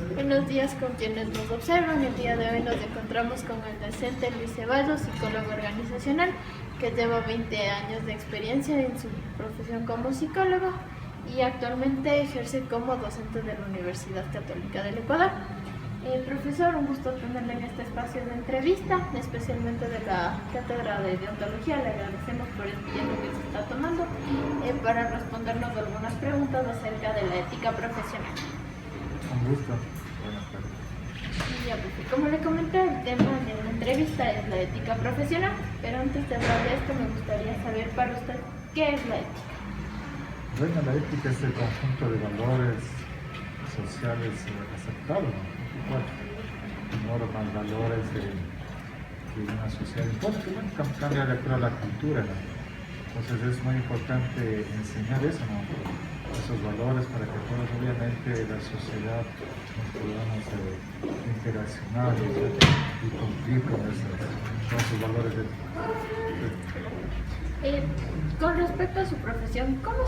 Buenos días con quienes nos observan. El día de hoy nos encontramos con el docente Luis Ceballos, psicólogo organizacional, que lleva 20 años de experiencia en su profesión como psicólogo y actualmente ejerce como docente de la Universidad Católica del Ecuador. Profesor, un gusto tenerle en este espacio de entrevista, especialmente de la Cátedra de Deontología. Le agradecemos por el tiempo que se está tomando para respondernos algunas preguntas acerca de la ética profesional. Un gusto. Buenas tardes. Ya, pues, como le comenté, el tema de la entrevista es la ética profesional, pero antes de hablar de esto me gustaría saber para usted qué es la ética. Bueno, la ética es el conjunto de valores sociales aceptables, ¿no? Normas, valores que una sociedad impone, que bueno, cambia de acuerdo a la cultura, ¿no? Entonces es muy importante enseñar eso, ¿no? Esos valores para que todos, obviamente, la sociedad nos podamos interaccionar y cumplir con esos valores. Con respecto a su profesión, ¿cómo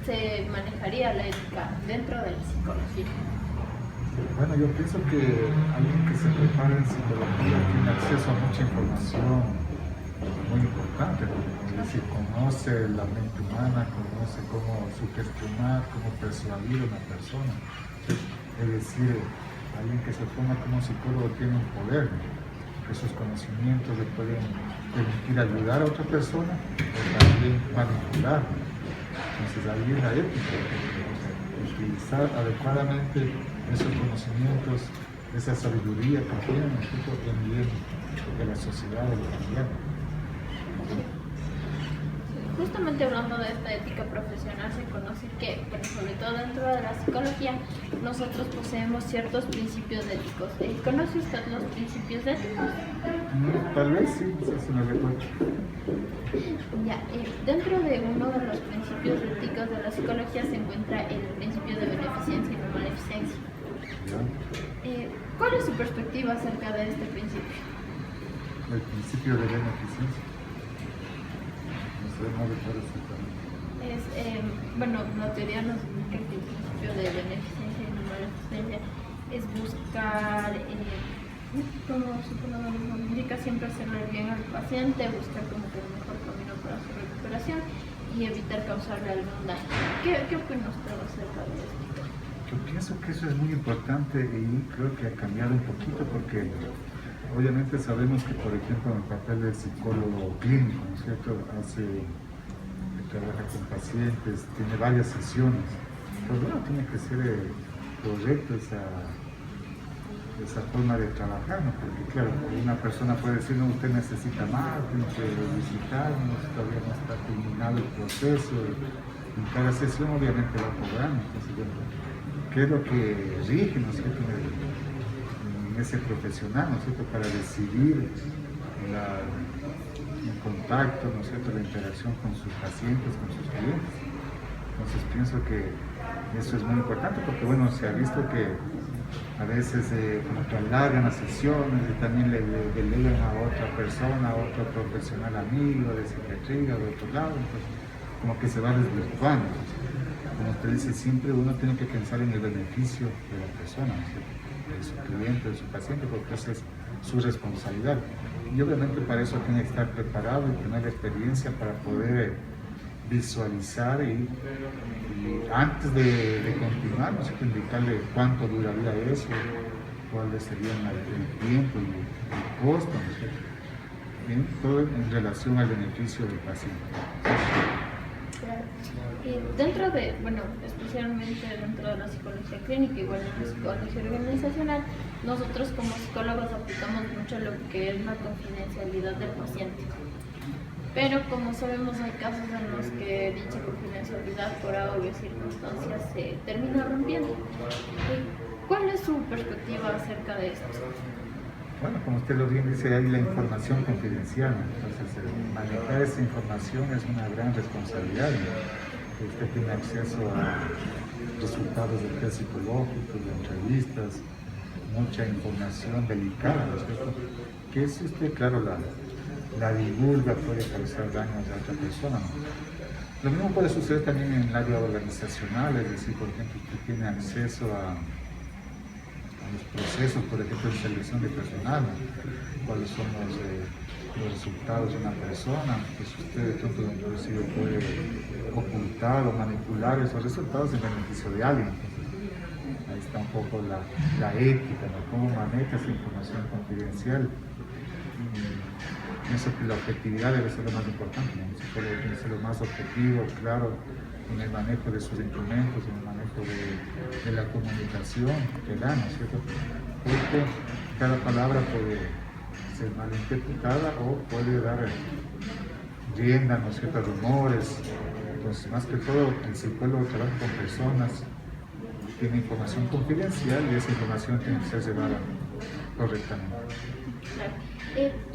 se manejaría la ética dentro de la psicología? Bueno, yo pienso que alguien que se prepara en psicología tiene acceso a mucha información muy importante, ¿no? Es decir, conoce la mente humana, conoce cómo sugestionar, cómo persuadir a una persona. Es decir, alguien que se forma como psicólogo tiene un poder, ¿no? Que sus conocimientos le pueden permitir ayudar a otra persona o también manipular. Entonces ahí es la ética, utilizar adecuadamente esos conocimientos, esa sabiduría que tienen en bien de la sociedad, de la humanidad. Justamente hablando de esta ética profesional, se conoce que, pero sobre todo dentro de la psicología, nosotros poseemos ciertos principios éticos. ¿Conoce usted los principios éticos? Tal vez sí, se me recuerda. Ya, dentro de uno de los principios éticos de la psicología se encuentra el principio de beneficencia y no maleficencia. ¿Cuál es su perspectiva acerca de este principio? El principio de beneficencia. No recuerdo exactamente. Bueno, la teoría nos indica que el principio de beneficencia y no maleficencia es buscar, como su nombre nos indica, siempre hacerle bien al paciente, buscar como que el mejor camino para su recuperación y evitar causarle algún daño. ¿Qué opina usted acerca de esto? Yo pienso que eso es muy importante y creo que ha cambiado un poquito porque obviamente sabemos que, por ejemplo, el papel del psicólogo clínico, ¿no es cierto?, trabaja con pacientes, tiene varias sesiones. Pues bueno, tiene que ser correcto esa forma de trabajar, ¿no? Porque claro, una persona puede decir, no, usted necesita más, tiene que visitarnos, todavía no está terminado el proceso. En cada sesión obviamente va cobrando. Entonces, bueno, ¿qué es lo que rige, ¿no es cierto?, en ese profesional, ¿no es cierto?, para decidir el contacto, ¿no es cierto?, la interacción con sus pacientes, con sus clientes. Entonces pienso que eso es muy importante porque, bueno, se ha visto que a veces como que alargan las sesiones y también le delegan a otra persona, a otro profesional amigo de psiquiatría o de otro lado, entonces como que se va desvirtuando. Como usted dice, siempre uno tiene que pensar en el beneficio de la persona, ¿no es cierto?, de su cliente, de su paciente, porque esa es su responsabilidad. Y obviamente para eso tiene que estar preparado y tener la experiencia para poder visualizar y antes de continuar, ¿no? Indicarle cuánto duraría eso, cuál sería el tiempo y el costo, ¿no es cierto?, todo en relación al beneficio del paciente. Dentro de, bueno, especialmente dentro de la psicología clínica, igual en la psicología organizacional, nosotros como psicólogos aplicamos mucho lo que es la confidencialidad del paciente. Pero como sabemos, hay casos en los que dicha confidencialidad por obvias circunstancias se termina rompiendo. ¿Cuál es su perspectiva acerca de esto? Bueno, como usted lo bien dice, hay la información confidencial, entonces manejar esa información es una gran responsabilidad, ¿no? Usted tiene acceso a resultados del test psicológico, de entrevistas, mucha información delicada, ¿no es cierto?, que si usted, claro, la divulga puede causar daños a otra persona, ¿no? Lo mismo puede suceder también en el área organizacional, es decir, por ejemplo, usted tiene acceso los procesos, por ejemplo, de selección de personal, ¿no? Cuáles son los resultados de una persona, pues usted de pronto inclusive puede ocultar o manipular esos resultados en beneficio de alguien. Entonces, ahí está un poco la ética, ¿no? Cómo maneja esa información confidencial. Pienso que la objetividad debe ser lo más importante, ¿no? Un psicólogo tiene que ser lo más objetivo, claro, en el manejo de sus instrumentos, en el manejo de la comunicación que da, ¿no es cierto? Porque cada palabra puede ser malinterpretada o puede dar rienda, ¿no es cierto?, a rumores. Entonces, más que todo, el psicólogo trabaja con personas, tiene información confidencial y esa información tiene que ser llevada correctamente. Claro.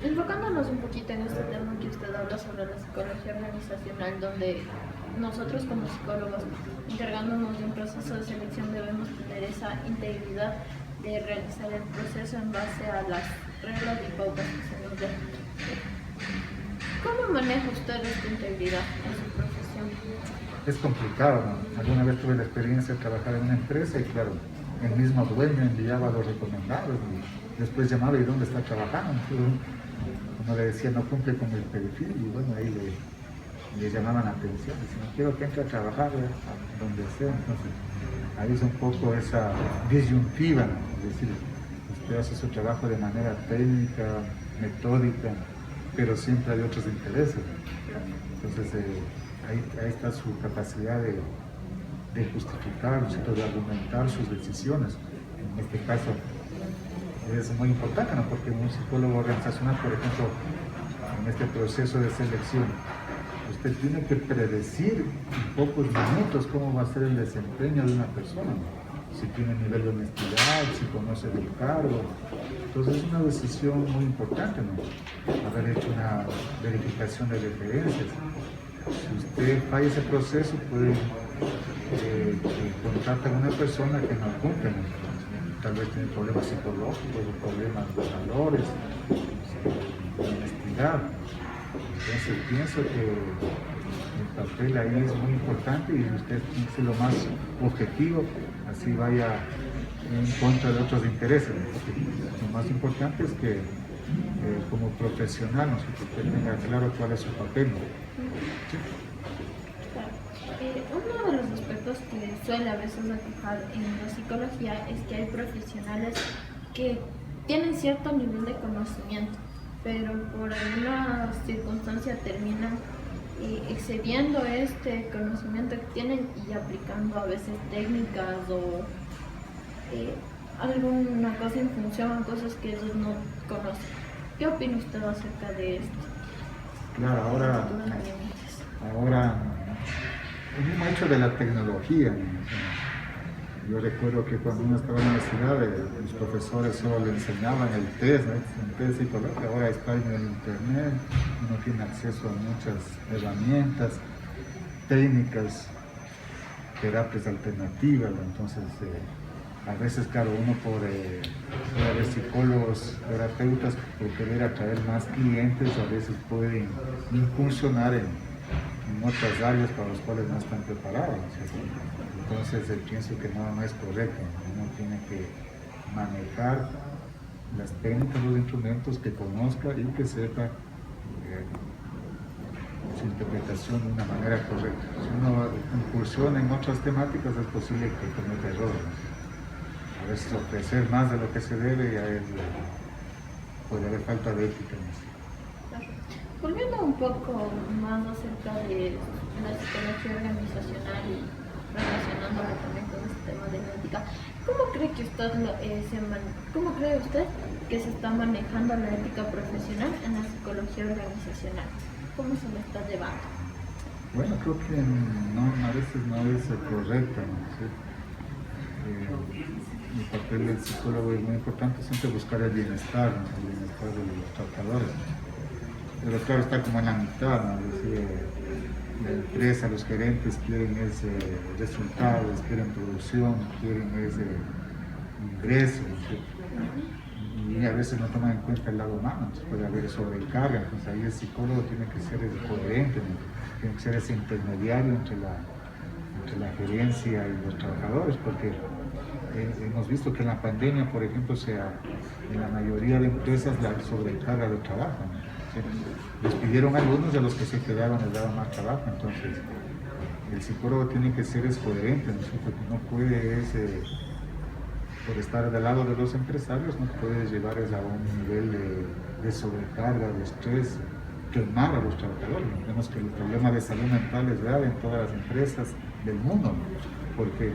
Enfocándonos un poquito en este tema que usted habla sobre la psicología organizacional, donde nosotros como psicólogos, encargándonos de un proceso de selección, debemos tener esa integridad de realizar el proceso en base a las reglas y pautas que se nos dan. ¿Cómo maneja usted esta integridad en su profesión? Es complicado, ¿no? Alguna vez tuve la experiencia de trabajar en una empresa y claro, el mismo dueño enviaba los recomendados y después llamaba y ¿dónde está trabajando? Entonces, uno le decía no cumple con el perfil y bueno, ahí le llamaban la atención, decían quiero que entre a trabajar donde sea. Entonces ahí es un poco esa disyuntiva, ¿no? Es decir, usted hace su trabajo de manera técnica, metódica, pero siempre hay otros intereses, ¿no? Entonces ahí está su capacidad de justificar, de argumentar sus decisiones. En este caso es muy importante, ¿no? Porque un psicólogo organizacional, por ejemplo, en este proceso de selección, usted tiene que predecir en pocos minutos cómo va a ser el desempeño de una persona, ¿no? Si tiene nivel de honestidad, si conoce del cargo. Entonces es una decisión muy importante, ¿no? Haber hecho una verificación de referencias. Si usted falla ese proceso, puede contratar a una persona que no cumple, ¿no? Tal vez tiene problemas psicológicos o problemas de valores, de honestidad. Entonces pienso que el papel ahí es muy importante y usted tiene que ser lo más objetivo, así vaya en contra de otros intereses. Lo más importante es que como profesional, ¿no? Usted tenga claro cuál es su papel, ¿no? ¿Sí? Uno de los aspectos que suele a veces aquejar en la psicología es que hay profesionales que tienen cierto nivel de conocimiento, pero por alguna circunstancia terminan excediendo este conocimiento que tienen y aplicando a veces técnicas o alguna cosa en función a cosas que ellos no conocen. ¿Qué opina usted acerca de esto? Claro, ahora el mismo hecho de la tecnología, ¿no? Yo recuerdo que cuando uno estaba en la universidad, los profesores solo le enseñaban el test, ¿no? Un test psicológico, ahora está en el internet, uno tiene acceso a muchas herramientas, técnicas, terapias alternativas, ¿no? Entonces a veces, claro, uno por haber psicólogos, terapeutas, por querer atraer más clientes, a veces pueden incursionar en otras áreas para las cuales no están preparados, ¿sí? Entonces pienso que no es correcto. Uno tiene que manejar las técnicas, los instrumentos, que conozca y que sepa su interpretación de una manera correcta. Si uno incursiona en otras temáticas es posible que cometa errores, ¿no? A veces ofrecer más de lo que se debe puede haber falta de ética, ¿no? Volviendo un poco más acerca de la psicología organizacional y relacionándolo también con este tema de la ética, ¿cómo cree usted que se está manejando la ética profesional en la psicología organizacional? ¿Cómo se la está llevando? Bueno, creo que a veces no es correcta, ¿no? ¿Sí? El papel del psicólogo es muy importante, siempre buscar el bienestar, ¿no? El bienestar de los trabajadores. Pero claro, está como en la mitad, ¿no? Es decir, la empresa, los gerentes quieren ese resultados, quieren producción, quieren ese ingreso, ¿sí? Y a veces no toman en cuenta el lado humano, entonces puede haber sobrecarga. Entonces ahí el psicólogo tiene que ser coherente, ¿no? Tiene que ser ese intermediario entre la gerencia y los trabajadores, porque hemos visto que en la pandemia, por ejemplo, en la mayoría de empresas la sobrecarga de trabajo, ¿no? Sí, despidieron a algunos, de los que se quedaban les daban más trabajo. Entonces el psicólogo tiene que ser coherente, ¿no? Porque no puede por estar del lado de los empresarios, no puedes llevarles a un nivel de sobrecarga, de estrés, quemar a los trabajadores. Vemos que el problema de salud mental es grave en todas las empresas del mundo, ¿no? Porque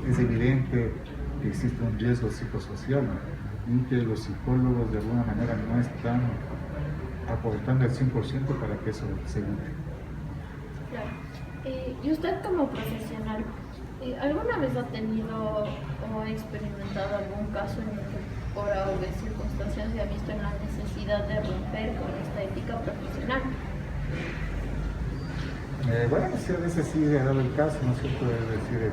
es evidente que existe un riesgo psicosocial, ¿no? Y que los psicólogos de alguna manera no están aportando el 100% para que eso se evite. Claro. Y usted como profesional, ¿alguna vez ha tenido o ha experimentado algún caso en el que por A o B circunstancias se ha visto en la necesidad de romper con esta ética profesional? Bueno, sí, a veces sí he dado el caso, ¿no es cierto? Es decir,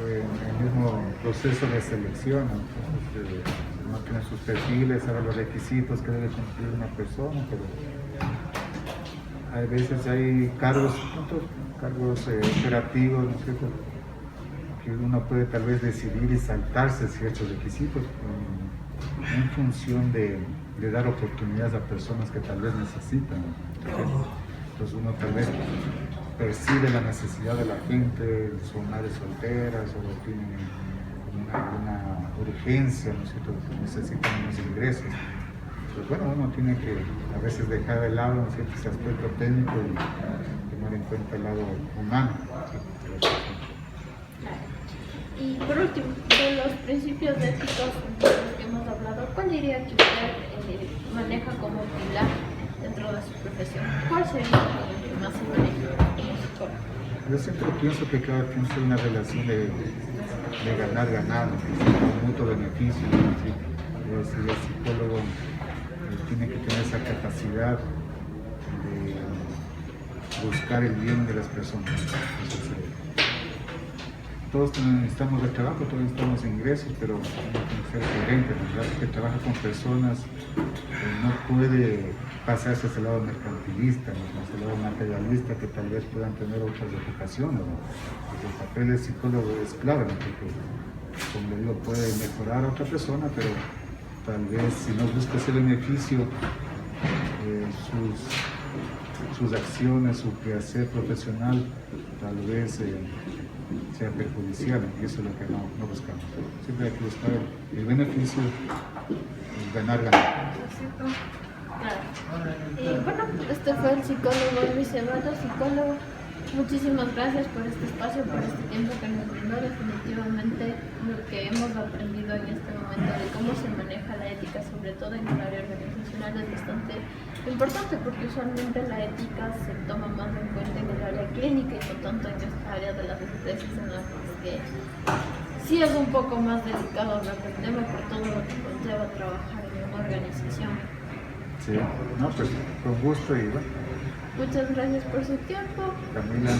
en el mismo proceso de selección, ¿no? Entonces, uno tiene sus perfiles, sabe los requisitos que debe cumplir una persona, pero a veces hay cargos operativos, ¿no es cierto?, que uno puede tal vez decidir y saltarse ciertos requisitos en función de dar oportunidades a personas que tal vez necesitan, ¿no? Entonces uno tal vez percibe la necesidad de la gente, son madres solteras o tienen una urgencia, ¿no es cierto?, que necesitan unos ingresos. Pues bueno, uno tiene que a veces dejar de lado, ¿no es cierto?, ese aspecto técnico y tomar en cuenta el lado humano, ¿sí? Y por último, de los principios éticos de los que hemos hablado, ¿cuál diría que usted maneja como pilar dentro de su profesión? ¿Cuál sería el que más se maneja como psicólogo? Yo siempre pienso que cada quien tiene una relación de ganar-ganar, un mutuo beneficio, ¿no? ¿Sí? Es decir, el psicólogo tiene que tener esa capacidad de buscar el bien de las personas. Entonces, todos necesitamos de trabajo, todos necesitamos ingresos, pero uno tiene que ser coherente, ¿verdad? Que trabaja con personas, no puede pasarse hacia el lado mercantilista, ¿no?, hacia el lado materialista, que tal vez puedan tener otras ocupaciones, ¿no? Porque el papel del psicólogo es clave, ¿no? Porque, como le digo, puede mejorar a otra persona, pero tal vez si no busca ese beneficio, sus acciones, su quehacer profesional, tal vez sea perjudicial, y eso es lo que no buscamos. Siempre hay que buscar el beneficio, el ganar-ganar. Claro. Bueno, este fue el psicólogo Luis Ceballos, psicólogo. Muchísimas gracias por este espacio, por este tiempo que nos brindó. Definitivamente lo que hemos aprendido en este momento de cómo se maneja la ética, sobre todo en el área organizacional, es bastante importante, porque usualmente la ética se toma más en cuenta en el área clínica y no tanto en esta área de las empresas, en las que sí es un poco más delicado hablar del tema por todo lo que conlleva trabajar en una organización. Sí, no, pues con gusto y bueno. Muchas gracias por su tiempo. Camila.